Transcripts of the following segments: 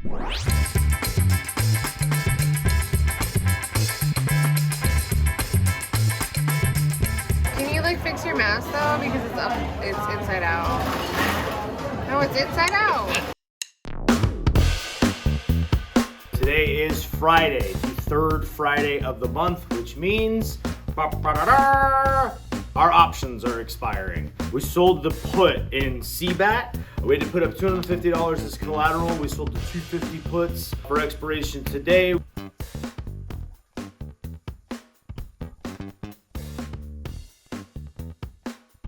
Can you like fix your mask though? Because it's inside out. No, it's inside out. Today is Friday, the third Friday of the month, which means our options are expiring. We sold the put in CBAT. We had to put up $250 as collateral. We sold the 250 puts for expiration today.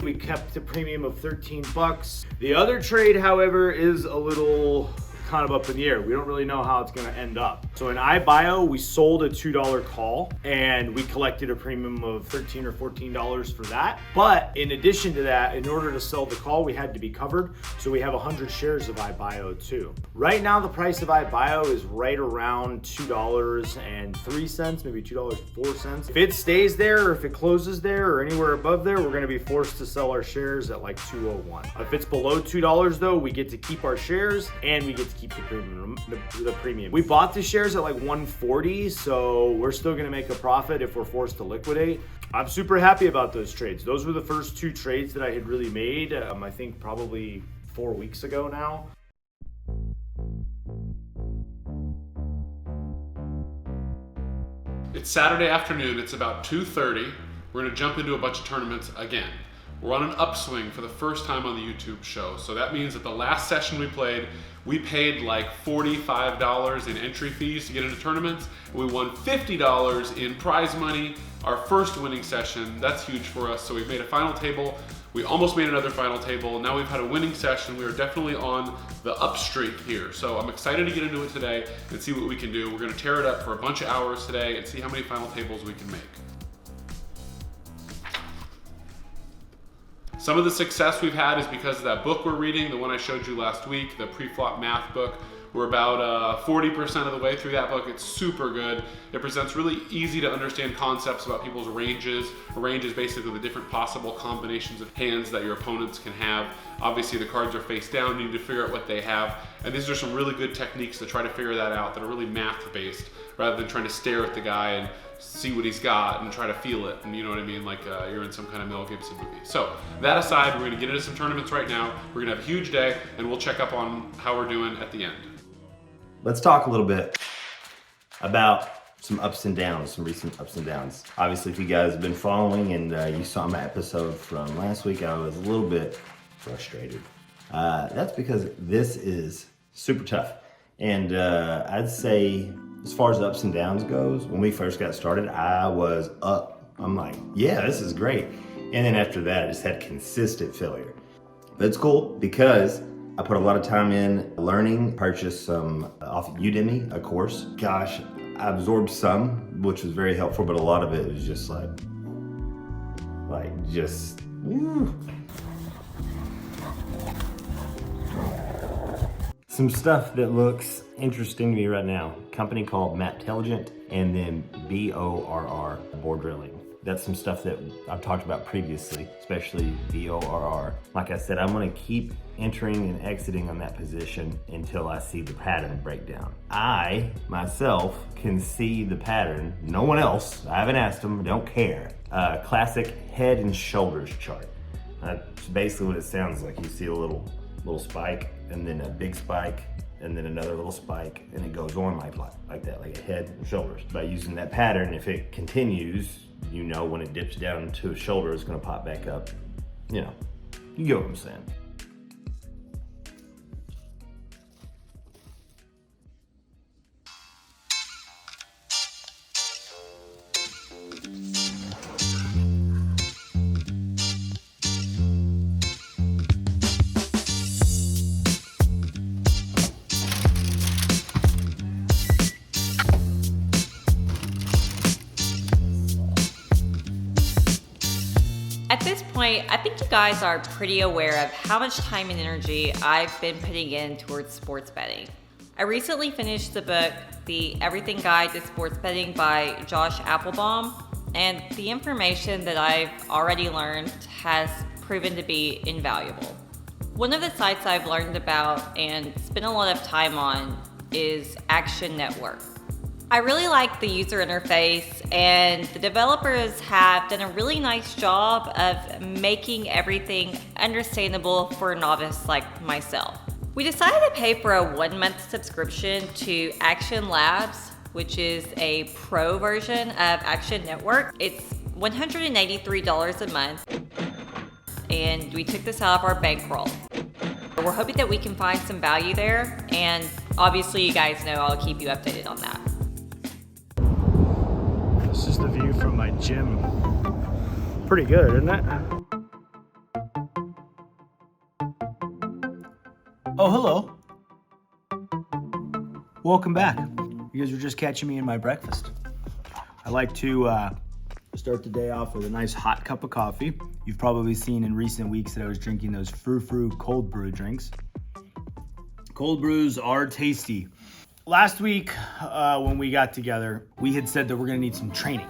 We kept the premium of 13 bucks. The other trade, however, is a little kind of up in the air. We don't really know how it's gonna end up. So in iBio, we sold a $2 call and we collected a premium of $13 or $14 for that. But in addition to that, in order to sell the call, we had to be covered. So we have 100 shares of iBio too. Right now, the price of iBio is right around $2.03, maybe $2.04. If it stays there or if it closes there or anywhere above there, we're gonna be forced to sell our shares at like 201. If it's below $2 though, we get to keep our shares and we get to keep the premium. We bought the shares at like 140, so we're still gonna make a profit if we're forced to liquidate. I'm super happy about those trades. Those were the first two trades that I had really made, I think probably 4 weeks ago now. It's Saturday afternoon, it's about 2:30. We're gonna jump into a bunch of tournaments again. We're on an upswing for the first time on the YouTube show. So that means that the last session we played, we paid like $45 in entry fees to get into tournaments. And we won $50 in prize money, our first winning session. That's huge for us. So we've made a final table. We almost made another final table. Now we've had a winning session. We are definitely on the up streak here. So I'm excited to get into it today and see what we can do. We're gonna tear it up for a bunch of hours today and see how many final tables we can make. Some of the success we've had is because of that book we're reading, the one I showed you last week, the pre-flop math book. We're about 40% of the way through that book. It's super good. It presents really easy to understand concepts about people's ranges. A range is basically the different possible combinations of hands that your opponents can have. Obviously the cards are face down, you need to figure out what they have. And these are some really good techniques to try to figure that out that are really math-based, rather than trying to stare at the guy and see what he's got and try to feel it, and you know what I mean, like you're in some kind of Mel Gibson movie. So that aside, we're gonna get into some tournaments right now. We're gonna have a huge day, and we'll check up on how we're doing at the end. Let's talk a little bit about some ups and downs, some recent ups and downs. Obviously, if you guys have been following and you saw my episode from last week, I was a little bit frustrated. That's because this is super tough. And I'd say, as far as ups and downs goes, when we first got started, I was up. I'm like, yeah, this is great. And then after that, I just had consistent failure. But it's cool because I put a lot of time in learning, purchased some off Udemy, a course. Gosh, I absorbed some, which was very helpful, but a lot of it was just woo. Some stuff that looks interesting to me right now. A company called Maptelligent and then BORR, board drilling. That's some stuff that I've talked about previously, especially BORR. Like I said, I'm gonna keep entering and exiting on that position until I see the pattern break down. I, myself, can see the pattern. No one else, I haven't asked them, don't care. Classic head and shoulders chart. That's basically what it sounds like. You see a little spike, and then a big spike, and then another little spike, and it goes on like that, like a head and shoulders. By using that pattern, if it continues, you know when it dips down to a shoulder, it's gonna pop back up. You know, you get what I'm saying. At this point, I think you guys are pretty aware of how much time and energy I've been putting in towards sports betting. I recently finished the book, The Everything Guide to Sports Betting by Josh Applebaum, and the information that I've already learned has proven to be invaluable. One of the sites I've learned about and spent a lot of time on is Action Network. I really like the user interface, and the developers have done a really nice job of making everything understandable for a novice like myself. We decided to pay for a 1-month subscription to Action Labs, which is a pro version of Action Network. It's $183 a month, and we took this out of our bankroll. We're hoping that we can find some value there, and obviously you guys know I'll keep you updated on that. This is the view from my gym. Pretty good, isn't it? Oh, hello. Welcome back. You guys were just catching me in my breakfast. I like to start the day off with a nice hot cup of coffee. You've probably seen in recent weeks that I was drinking those frou-frou cold brew drinks. Cold brews are tasty. Last week, when we got together, we had said that we're gonna need some training.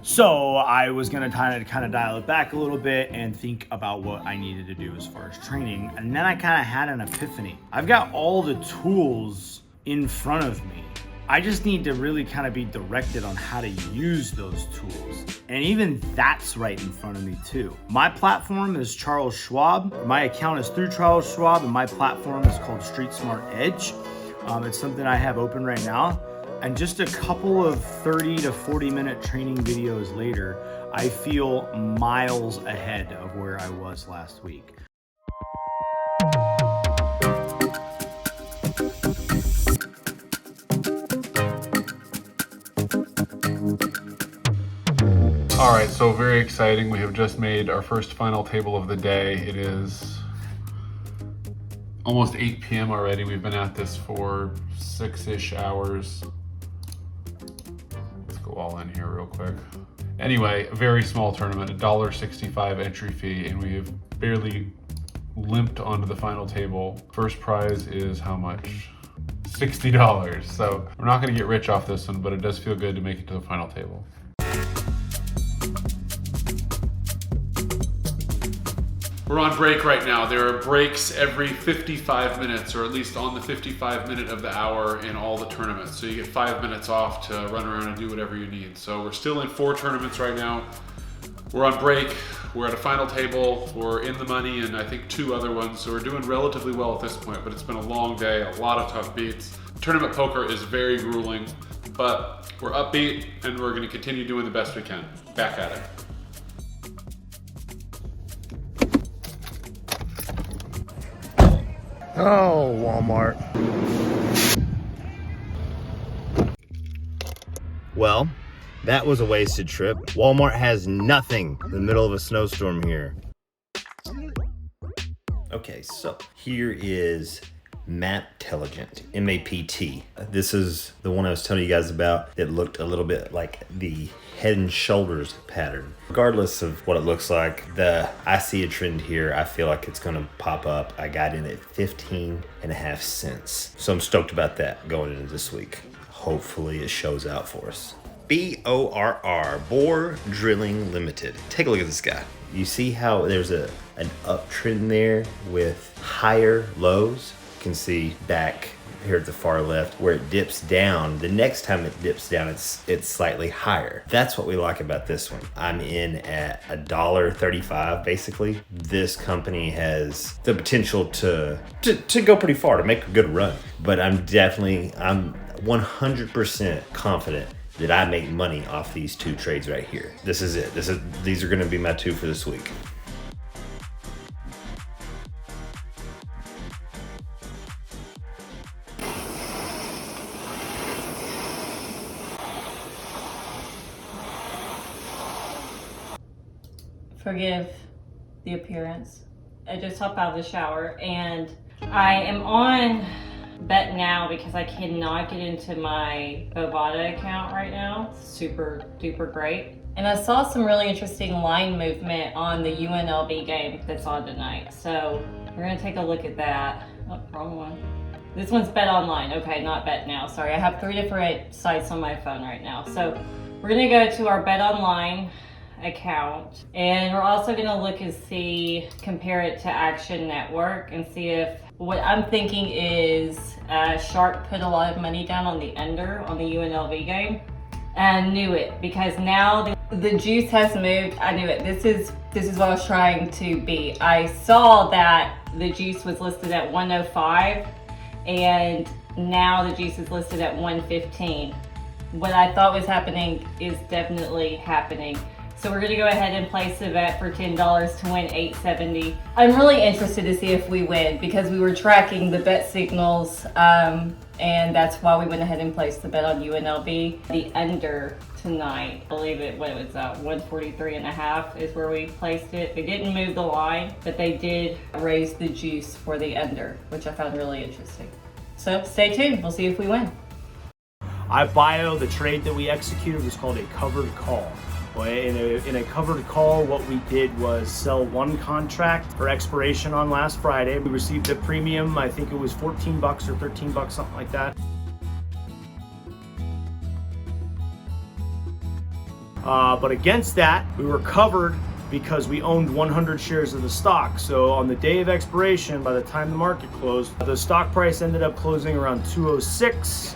So I was gonna kind of dial it back a little bit and think about what I needed to do as far as training. And then I kind of had an epiphany. I've got all the tools in front of me. I just need to really kind of be directed on how to use those tools. And even that's right in front of me too. My platform is Charles Schwab. My account is through Charles Schwab, and my platform is called Street Smart Edge. It's something I have open right now. And just a couple of 30 to 40 minute training videos later, I feel miles ahead of where I was last week. All right, so very exciting. We have just made our first final table of the day. It is almost 8 p.m. already. We've been at this for 6-ish hours. Let's go all in here real quick. Anyway, a very small tournament, $1.65 entry fee, and we have barely limped onto the final table. First prize is how much? $60. So we're not gonna get rich off this one, but it does feel good to make it to the final table. We're on break right now. There are breaks every 55 minutes, or at least on the 55 minute of the hour in all the tournaments. So you get 5 minutes off to run around and do whatever you need. So we're still in 4 tournaments right now. We're on break. We're at a final table. We're in the money, and I think 2 other ones. So we're doing relatively well at this point, but it's been a long day, a lot of tough beats. Tournament poker is very grueling, but we're upbeat, and we're gonna continue doing the best we can. Back at it. Oh, Walmart. Well, that was a wasted trip. Walmart has nothing in the middle of a snowstorm here. Okay, so here is Maptelligent, M-A-P-T. This is the one I was telling you guys about that looked a little bit like the Head and Shoulders pattern. Regardless of what it looks like, I see a trend here. I feel like it's gonna pop up. I got in at 15.5 cents. So I'm stoked about that going into this week. Hopefully it shows out for us. BORR, Bore Drilling Limited. Take a look at this guy. You see how there's an uptrend there with higher lows? You can see back here at the far left where it dips down. The next time it dips down, it's slightly higher. That's what we like about this one. I'm in at $1.35 basically. This company has the potential to go pretty far, to make a good run. But I'm 100% confident that I make money off these 2 trades right here. This is it. These are gonna be my 2 for this week. Forgive the appearance. I just hopped out of the shower and I am on Bet Now because I cannot get into my Bovada account right now. It's super duper great. And I saw some really interesting line movement on the UNLV game that's on tonight. So we're gonna take a look at that. Oh, wrong one. This one's Bet Online. Okay, not Bet Now. Sorry, I have 3 different sites on my phone right now. So we're gonna go to our Bet Online account. And we're also gonna look and see, compare it to Action Network and see if, what I'm thinking is Shark put a lot of money down on the under on the UNLV game. And knew it, because now the juice has moved. I knew it. This is what I was trying to be. I saw that the juice was listed at 105 and now the juice is listed at 115. What I thought was happening is definitely happening. So we're gonna go ahead and place a bet for $10 to win $870. I'm really interested to see if we win because we were tracking the bet signals, and that's why we went ahead and placed the bet on UNLV. The under tonight, I believe it, what was that, 143.5 is where we placed it. They didn't move the line, but they did raise the juice for the under, which I found really interesting. So stay tuned, we'll see if we win. iBio, the trade that we executed was called a covered call. In a covered call, what we did was sell one contract for expiration on last Friday. We received a premium, I think it was 14 bucks or 13 bucks, something like that. But against that, we were covered because we owned 100 shares of the stock. So on the day of expiration, by the time the market closed, the stock price ended up closing around 206.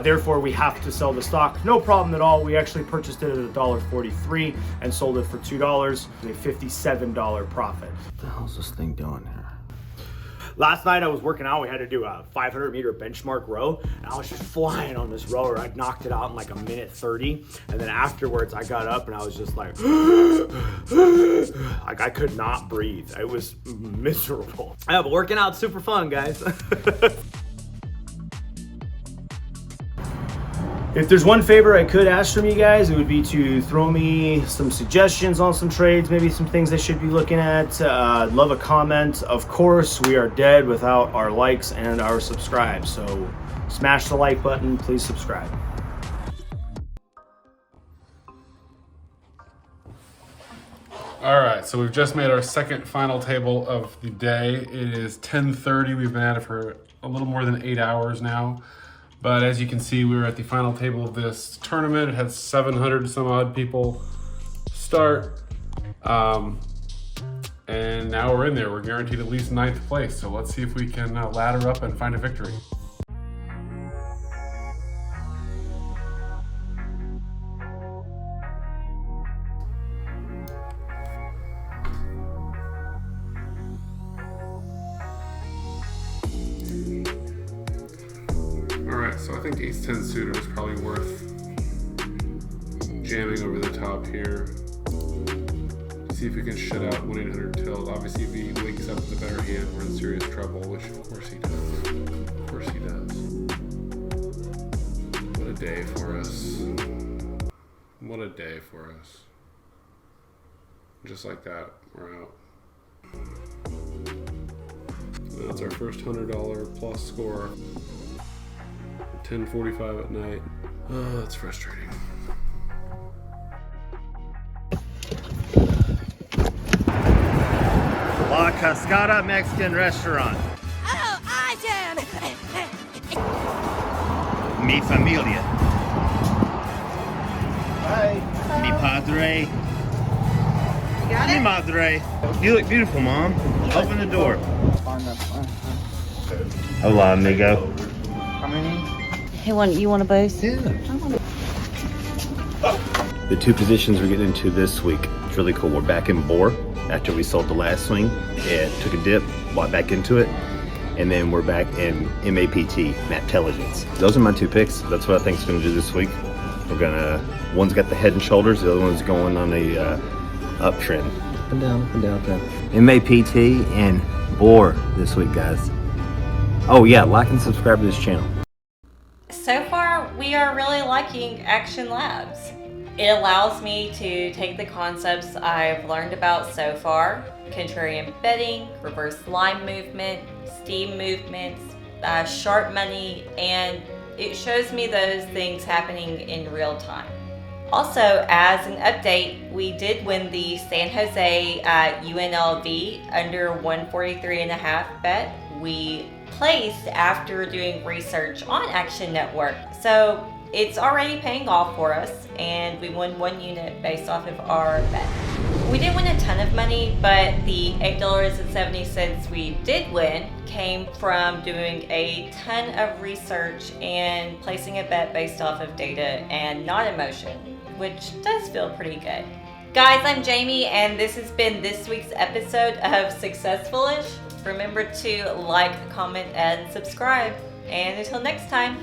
Therefore, we have to sell the stock. No problem at all. We actually purchased it at $1.43 and sold it for $2, a $57 profit. What the hell's this thing doing here? Last night I was working out. We had to do a 500-meter benchmark row, and I was just flying on this rower. I knocked it out in like a minute 30, and then afterwards I got up and I was just like, like I could not breathe. It was miserable. Yeah, but working out's super fun, guys. If there's one favor I could ask from you guys, it would be to throw me some suggestions on some trades, maybe some things I should be looking at. Love a comment. Of course, we are dead without our likes and our subscribes. So smash the like button, please subscribe. All right, so we've just made our second final table of the day. It is 10:30. We've been at it for a little more than 8 hours now. But as you can see, we were at the final table of this tournament. It had 700 some odd people start. And now we're in there. We're guaranteed at least 9th place. So let's see if we can ladder up and find a victory. Alright, so I think ace-10 suited is probably worth jamming over the top here. See if we can shut out 1-800-tilt. Obviously, if he wakes up with a better hand, we're in serious trouble, which of course he does. Of course he does. What a day for us. What a day for us. Just like that, we're out. So that's our first $100 plus score. 10:45 at night. Oh, that's frustrating. La Cascada Mexican Restaurant. Oh, awesome! Mi familia. Hi. Mi padre. You got Mi it? madre. You look beautiful, Mom. Open the door. Hola, amigo. Hey, you want a boost? Yeah. The two positions we're getting into this week, it's really cool. We're back in Boar after we sold the last swing. It took a dip, bought back into it, and then we're back in MAPT, Matelligence. Those are my two picks. That's what I think is going to do this week. We're gonna, one's got the head and shoulders, the other one's going on a uptrend. Up and down, up and down, up and down. MAPT and Boar this week, guys. Oh yeah, like and subscribe to this channel. So far, we are really liking Action Labs. It allows me to take the concepts I've learned about so far, contrarian betting, reverse line movement, steam movements, sharp money, and it shows me those things happening in real time. Also, as an update, we did win the San Jose UNLV under 143.5 bet. We placed after doing research on Action Network. So It's already paying off for us, and we won 1 unit based off of our bet. We didn't win a ton of money, but the $8.70 we did win came from doing a ton of research and placing a bet based off of data and not emotion, which does feel pretty good. Guys, I'm Jayme, and this has been this week's episode of Successful-ish. Remember to like, comment, and subscribe. And until next time,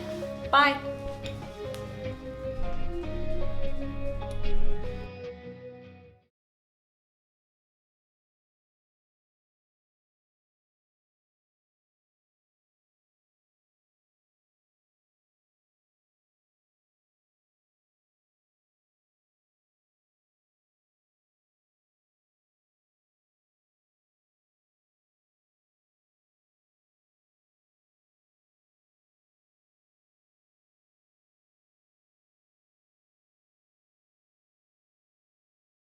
bye.